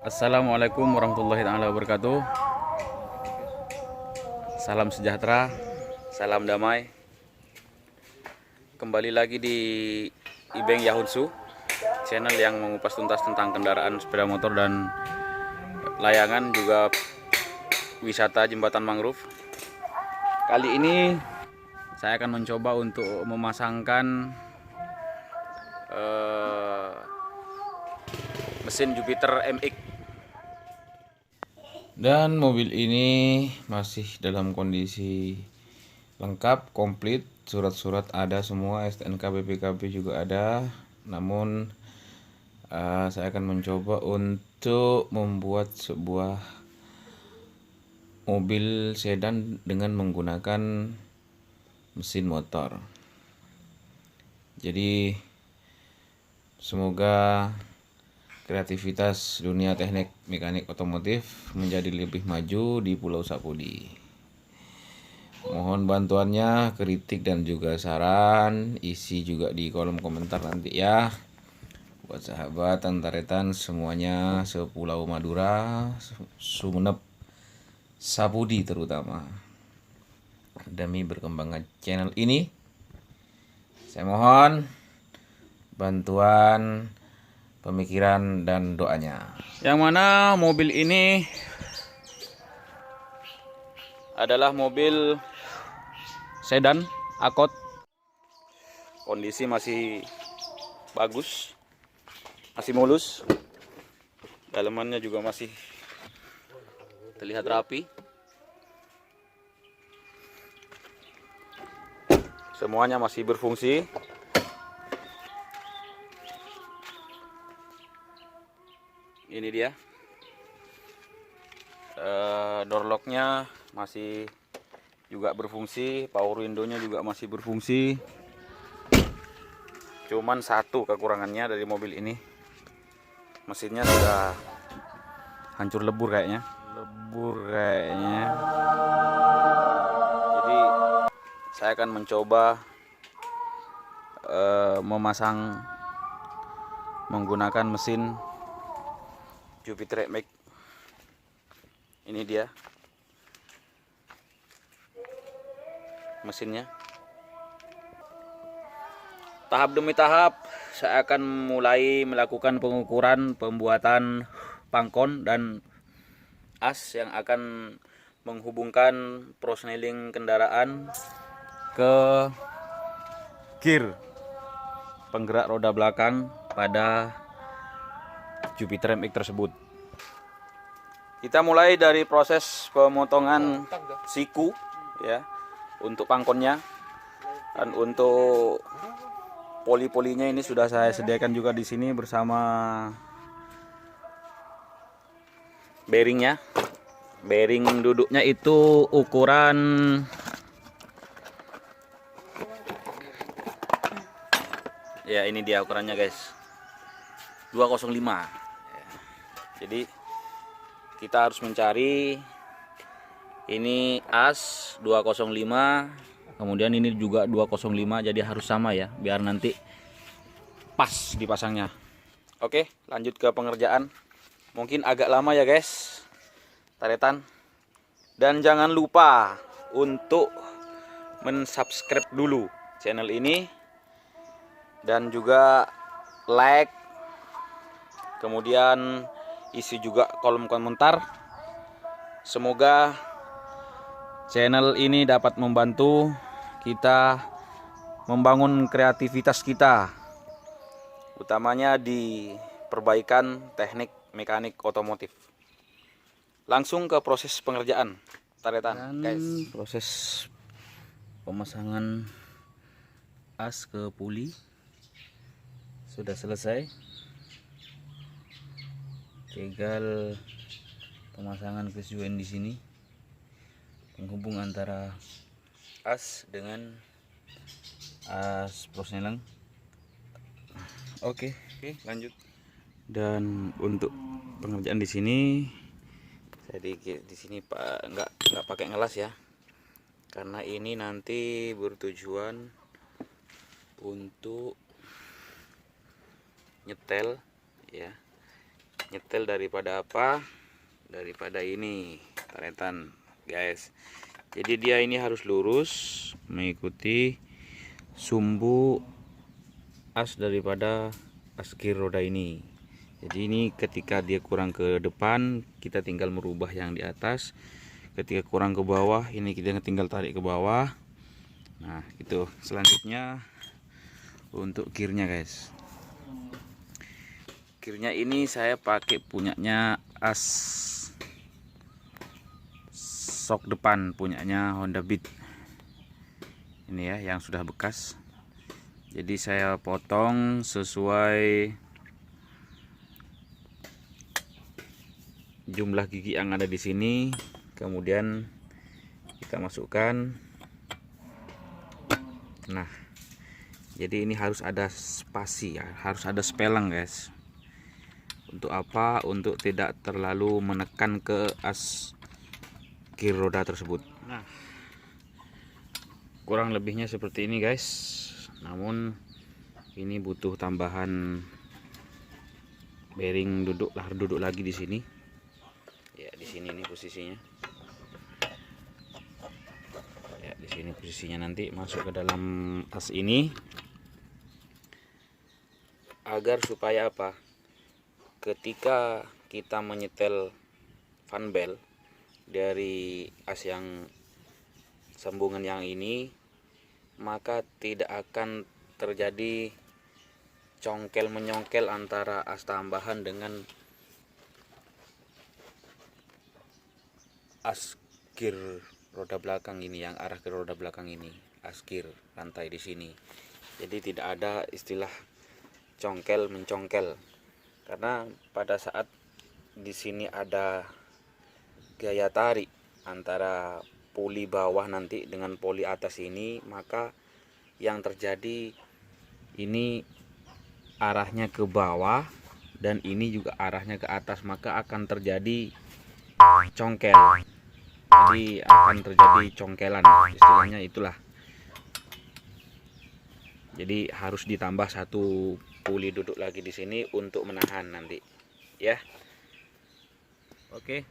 Assalamualaikum warahmatullahi wabarakatuh. Salam sejahtera, salam damai. Kembali lagi di Ibeng Yahunsu, channel yang mengupas tuntas tentang kendaraan sepeda motor dan layangan, juga wisata jembatan mangrove. Kali ini saya akan mencoba untuk memasangkan mesin Jupiter MX. Dan mobil ini masih dalam kondisi lengkap, komplit, surat-surat ada semua, STNK, BPKB juga ada. Namun saya akan mencoba untuk membuat sebuah mobil sedan dengan menggunakan mesin motor. Jadi semoga kreativitas dunia teknik mekanik otomotif menjadi lebih maju di Pulau Sapudi. Mohon bantuannya, kritik dan juga saran, isi juga di kolom komentar nanti ya. Buat sahabat Antaretan semuanya sepulau Madura, Sumeneb, Sapudi terutama. Demi berkembangnya channel ini, saya mohon bantuan, pemikiran dan doanya. Yang mana mobil ini adalah mobil sedan Accord. Kondisi masih bagus, masih mulus. Dalemannya juga masih terlihat rapi. Semuanya masih berfungsi. Ini dia, door locknya masih juga berfungsi, power window-nya juga masih berfungsi. Cuman satu kekurangannya dari mobil ini, mesinnya sudah hancur lebur kayaknya. Jadi saya akan mencoba memasang menggunakan mesin Jupiter MX. Ini dia mesinnya. Tahap demi tahap saya akan mulai melakukan pengukuran pembuatan pangkon dan as yang akan menghubungkan prosneling kendaraan ke gear penggerak roda belakang pada Jupiter MX tersebut. Kita mulai dari proses pemotongan siku ya untuk pangkonnya, dan untuk poli-polinya ini sudah saya sediakan juga di sini bersama bearingnya. Bearing duduknya itu ukuran ya, ini dia ukurannya guys, 205. Jadi kita harus mencari ini as 205, kemudian ini juga 205, jadi harus sama ya biar nanti pas dipasangnya. Oke, lanjut ke pengerjaan. Mungkin agak lama ya guys, Taretan. Dan jangan lupa untuk mensubscribe dulu channel ini dan juga like, kemudian isi juga kolom komentar. Semoga channel ini dapat membantu kita membangun kreativitas kita, utamanya di perbaikan teknik mekanik otomotif. Langsung ke proses pengerjaan, Taretan guys. Proses pemasangan as ke puli sudah selesai. Tinggal pemasangan kesesuaian di sini, penghubung antara as dengan as prosneleng. Oke, lanjut. Dan untuk pengerjaan di sini, saya di sini Pak nggak pakai ngelas ya, karena ini nanti bertujuan untuk nyetel ya. nyetel daripada apa? Daripada ini karetan, guys. Jadi dia ini harus lurus mengikuti sumbu as daripada as gear roda ini. Jadi ini ketika dia kurang ke depan, kita tinggal merubah yang di atas. Ketika kurang ke bawah, ini kita tinggal tarik ke bawah. Nah, gitu. Selanjutnya untuk gearnya, guys. Gearnya ini saya pakai punyanya as sok depan, punyanya Honda Beat. Ini ya yang sudah bekas. Jadi saya potong sesuai jumlah gigi yang ada di sini. Kemudian kita masukkan. Nah, jadi ini harus ada spasi ya, harus ada spelang, guys. Untuk apa? Untuk tidak terlalu menekan ke as gear roda tersebut. Nah, kurang lebihnya seperti ini, guys. Namun ini butuh tambahan bearing duduk lagi di sini. Ya, di sini nih posisinya. Ya, di sini posisinya, nanti masuk ke dalam as ini. Agar supaya apa? Ketika kita menyetel fan belt dari as yang sambungan yang ini, maka tidak akan terjadi congkel menyongkel antara as tambahan dengan as gear roda belakang ini, yang arah ke roda belakang ini, as gear rantai di sini. Jadi tidak ada istilah congkel mencongkel, karena pada saat di sini ada gaya tarik antara puli bawah nanti dengan puli atas ini, maka yang terjadi ini arahnya ke bawah dan ini juga arahnya ke atas, maka akan terjadi congkel. Jadi akan terjadi congkelan, istilahnya itulah. Jadi harus ditambah satu puli duduk lagi di sini untuk menahan nanti, ya. Oke.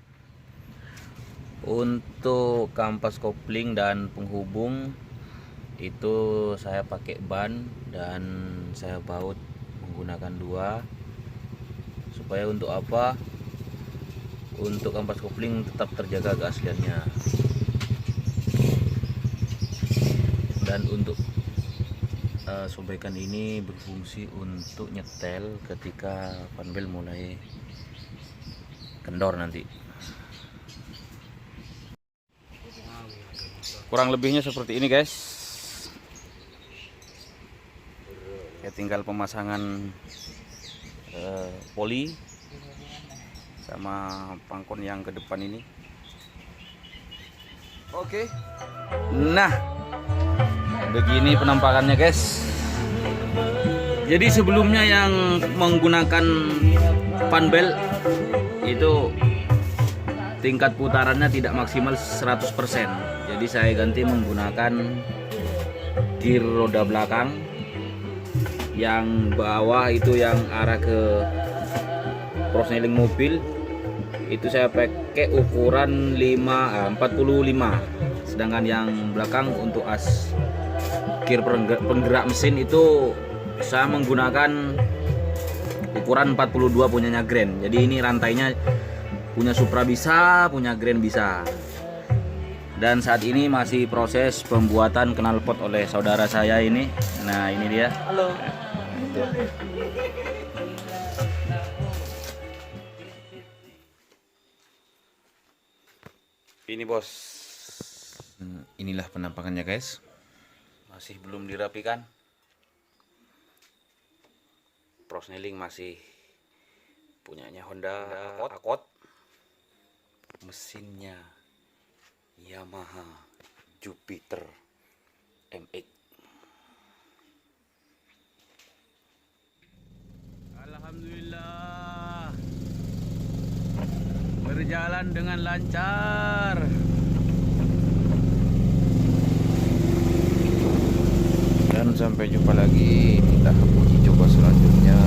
Untuk kampas kopling dan penghubung itu saya pakai ban dan saya baut menggunakan 2. Supaya untuk apa? Untuk kampas kopling tetap terjaga keasliannya. Dan untuk sobekan ini berfungsi untuk nyetel ketika fan belt mulai kendor nanti. Kurang lebihnya seperti ini, guys. Ya, tinggal pemasangan poli sama pangkon yang ke depan ini. Oke. Nah, begini penampakannya, guys. Jadi sebelumnya yang menggunakan fan belt itu tingkat putarannya tidak maksimal 100%. Jadi saya ganti menggunakan gear roda belakang. Yang bawah itu yang arah ke prosneling mobil itu saya pakai ukuran 45. Sedangkan yang belakang untuk as gear penggerak mesin itu saya menggunakan ukuran 42 punyanya Grand. Jadi ini rantainya punya Supra bisa, punya Grand bisa. Dan saat ini masih proses pembuatan knalpot oleh saudara saya ini. Nah, ini dia. Halo. Ini, bos. Inilah penampakannya, guys. Masih belum dirapikan. Prosneling masih punyanya Honda Accord. Mesinnya Yamaha Jupiter MX. Alhamdulillah, berjalan dengan lancar. Dan sampai jumpa lagi di tahap uji coba selanjutnya.